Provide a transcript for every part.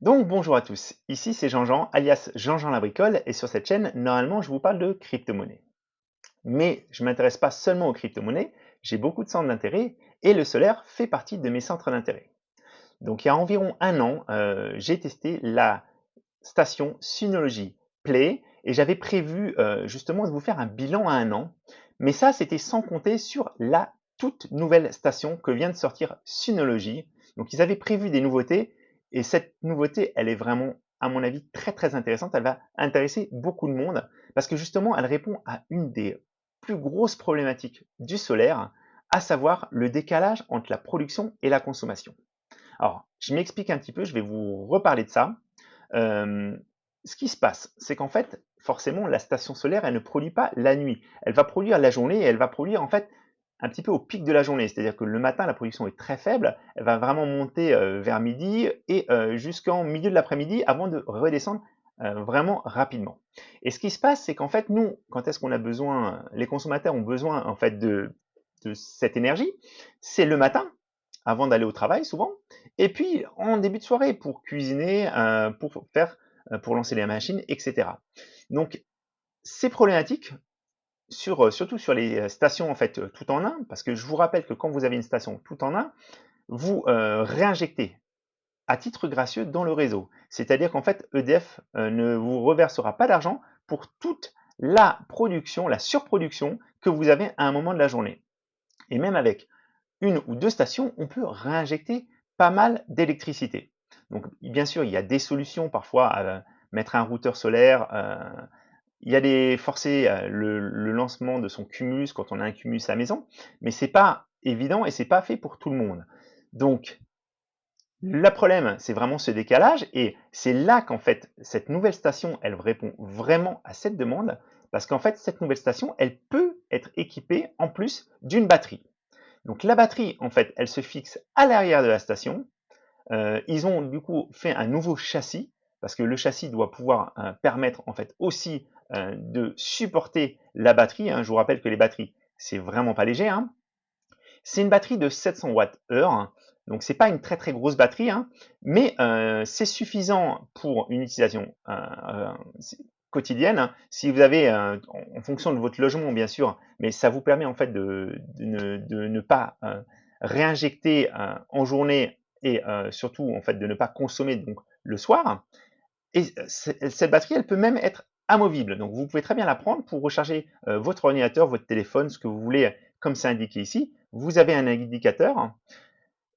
Donc bonjour à tous, ici c'est Jean-Jean, alias Jean-Jean la bricole, et sur cette chaîne, normalement je vous parle de crypto-monnaie. Mais je ne m'intéresse pas seulement aux crypto-monnaies, j'ai beaucoup de centres d'intérêt, et le solaire fait partie de mes centres d'intérêt. Donc il y a environ un an, j'ai testé la station Synology Play, et j'avais prévu justement de vous faire un bilan à un an, mais ça c'était sans compter sur la toute nouvelle station que vient de sortir Synology. Donc ils avaient prévu des nouveautés, et cette nouveauté, elle est vraiment, à mon avis, très très intéressante. Elle va intéresser beaucoup de monde, parce que justement, elle répond à une des plus grosses problématiques du solaire, à savoir le décalage entre la production et la consommation. Alors, je m'explique un petit peu, je vais vous reparler de ça. Euh, Ce qui se passe, c'est qu'en fait, forcément, la station solaire, elle ne produit pas la nuit. Elle va produire la journée et elle va produire en fait un petit peu au pic de la journée. C'est-à-dire que le matin, la production est très faible. Elle va vraiment monter vers midi et jusqu'en milieu de l'après-midi avant de redescendre vraiment rapidement. Et ce qui se passe, c'est qu'en fait, nous, quand est-ce qu'on a besoin, les consommateurs ont besoin en fait de cette énergie, c'est le matin, avant d'aller au travail souvent, et puis en début de soirée pour cuisiner, pour lancer les machines, etc. Donc c'est problématique surtout sur les stations en fait tout en un, parce que je vous rappelle que quand vous avez une station tout en un, vous réinjectez à titre gracieux dans le réseau. C'est-à-dire qu'en fait EDF ne vous reversera pas d'argent pour toute la production, la surproduction que vous avez à un moment de la journée. Et même avec une ou deux stations, on peut réinjecter pas mal d'électricité. Donc bien sûr, il y a des solutions parfois à mettre un routeur solaire. Il y a des forcer le lancement de son cumulus quand on a un cumulus à la maison, mais c'est pas évident et c'est pas fait pour tout le monde. Donc le problème, c'est vraiment ce décalage, et c'est là qu'en fait cette nouvelle station, elle répond vraiment à cette demande, parce qu'en fait cette nouvelle station, elle peut être équipée en plus d'une batterie. Donc la batterie, en fait, elle se fixe à l'arrière de la station. Ils ont du coup fait un nouveau châssis, parce que le châssis doit pouvoir permettre en fait aussi de supporter la batterie, hein. Je vous rappelle que les batteries, c'est vraiment pas léger, hein. C'est une batterie de 700 Wh, donc c'est pas une très très grosse batterie, hein, mais c'est suffisant pour une utilisation quotidienne. Si vous avez, en fonction de votre logement bien sûr, mais ça vous permet en fait de ne pas réinjecter en journée, et surtout en fait de ne pas consommer donc le soir. Et cette batterie, elle peut même être amovible. Donc, vous pouvez très bien la prendre pour recharger votre ordinateur, votre téléphone, ce que vous voulez, comme c'est indiqué ici. Vous avez un indicateur.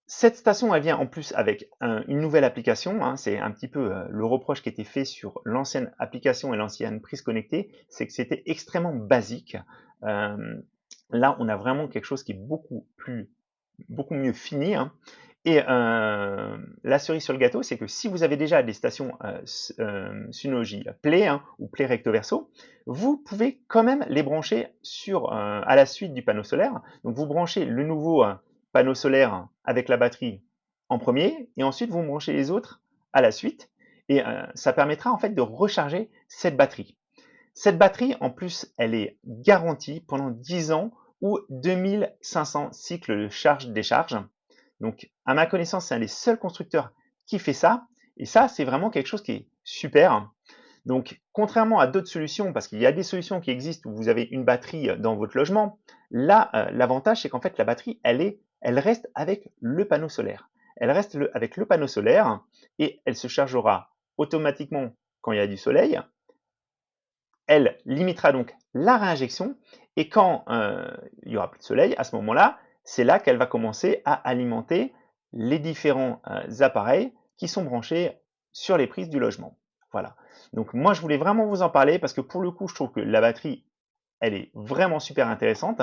Cette station, elle vient en plus avec une nouvelle application, hein. C'est un petit peu le reproche qui était fait sur l'ancienne application et l'ancienne prise connectée, c'est que c'était extrêmement basique. Euh, Là, on a vraiment quelque chose qui est beaucoup mieux fini, hein. Et la cerise sur le gâteau, c'est que si vous avez déjà des stations Synology Play, hein, ou Play Recto Verso, vous pouvez quand même les brancher à la suite du panneau solaire. Donc vous branchez le nouveau panneau solaire avec la batterie en premier, et ensuite vous branchez les autres à la suite, et ça permettra en fait de recharger cette batterie. Cette batterie, en plus, elle est garantie pendant 10 ans ou 2500 cycles de charge-décharge. Donc, à ma connaissance, c'est un des seuls constructeurs qui fait ça. Et ça, c'est vraiment quelque chose qui est super. Donc, contrairement à d'autres solutions, parce qu'il y a des solutions qui existent où vous avez une batterie dans votre logement, là, l'avantage, c'est qu'en fait, la batterie, elle reste avec le panneau solaire. Elle reste avec le panneau solaire, et elle se chargera automatiquement quand il y a du soleil. Elle limitera donc la réinjection, et quand il n'y aura plus de soleil, à ce moment-là, c'est là qu'elle va commencer à alimenter les différents appareils qui sont branchés sur les prises du logement. Voilà. Donc moi, je voulais vraiment vous en parler parce que pour le coup, je trouve que la batterie, elle est vraiment super intéressante.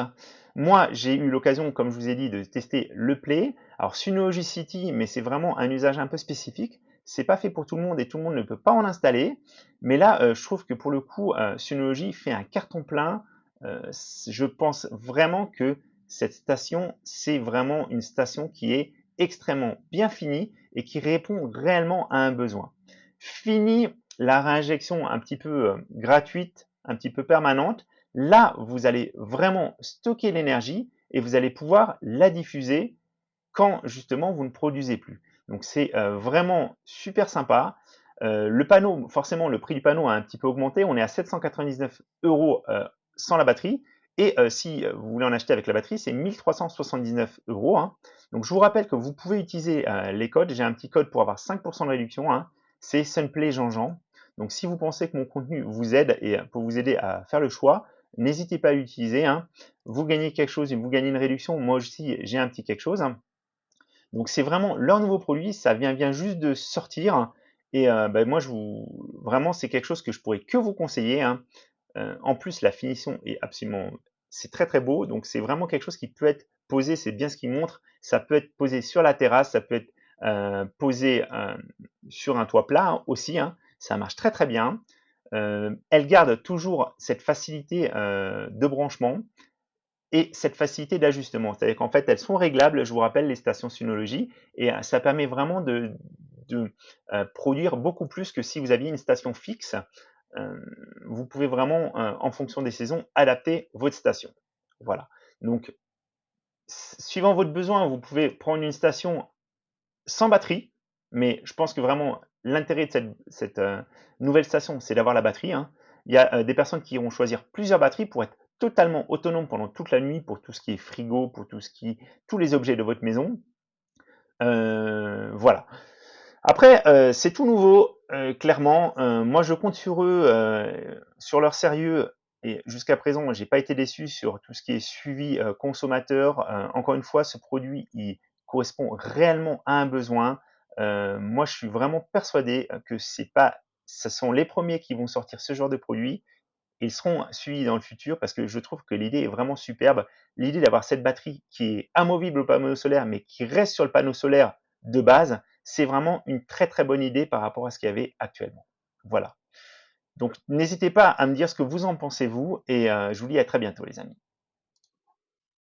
Moi, j'ai eu l'occasion, comme je vous ai dit, de tester le Play. Alors, Synology City, mais c'est vraiment un usage un peu spécifique. C'est pas fait pour tout le monde et tout le monde ne peut pas en installer. Mais là, je trouve que pour le coup, Synology fait un carton plein. Je pense vraiment que cette station, c'est vraiment une station qui est extrêmement bien finie et qui répond réellement à un besoin. Fini la réinjection un petit peu gratuite, un petit peu permanente. Là, vous allez vraiment stocker l'énergie et vous allez pouvoir la diffuser quand justement vous ne produisez plus. Donc c'est vraiment super sympa. Le panneau, forcément, le prix du panneau a un petit peu augmenté. On est à 799 € sans la batterie. Et si vous voulez en acheter avec la batterie, c'est 1379 €, hein. Donc je vous rappelle que vous pouvez utiliser les codes. J'ai un petit code pour avoir 5% de réduction, hein. C'est Sunplay Jean-Jean. Donc si vous pensez que mon contenu vous aide et pour vous aider à faire le choix, n'hésitez pas à l'utiliser, hein. Vous gagnez quelque chose et vous gagnez une réduction. Moi aussi, j'ai un petit quelque chose, hein. Donc c'est vraiment leur nouveau produit, ça vient juste de sortir. Et moi, vraiment, c'est quelque chose que je pourrais que vous conseiller, hein. En plus, la finition est absolument, c'est très très beau. Donc c'est vraiment quelque chose qui peut être posé, c'est bien ce qu'il montre. Ça peut être posé sur la terrasse, ça peut être posé sur un toit plat, hein, aussi, hein. Ça marche très très bien. Elle garde toujours cette facilité de branchement et cette facilité d'ajustement. C'est-à-dire qu'en fait, elles sont réglables, je vous rappelle, les stations Synology, et ça permet vraiment de produire beaucoup plus que si vous aviez une station fixe. Vous pouvez vraiment, en fonction des saisons, adapter votre station. Voilà. Donc, suivant votre besoin, vous pouvez prendre une station sans batterie, mais je pense que vraiment l'intérêt de cette nouvelle station, c'est d'avoir la batterie, hein. Il y a des personnes qui vont choisir plusieurs batteries pour être totalement autonomes pendant toute la nuit, pour tout ce qui est frigo, pour tous les objets de votre maison. Voilà. Après, c'est tout nouveau, clairement. Moi, je compte sur eux, sur leur sérieux. Et jusqu'à présent, j'ai pas été déçu sur tout ce qui est suivi consommateur. Encore une fois, ce produit, il correspond réellement à un besoin. Moi, je suis vraiment persuadé que ce sont les premiers qui vont sortir ce genre de produit. Ils seront suivis dans le futur parce que je trouve que l'idée est vraiment superbe. L'idée d'avoir cette batterie qui est amovible au panneau solaire, mais qui reste sur le panneau solaire de base, c'est vraiment une très très bonne idée par rapport à ce qu'il y avait actuellement. Voilà. Donc n'hésitez pas à me dire ce que vous en pensez vous et je vous dis à très bientôt les amis.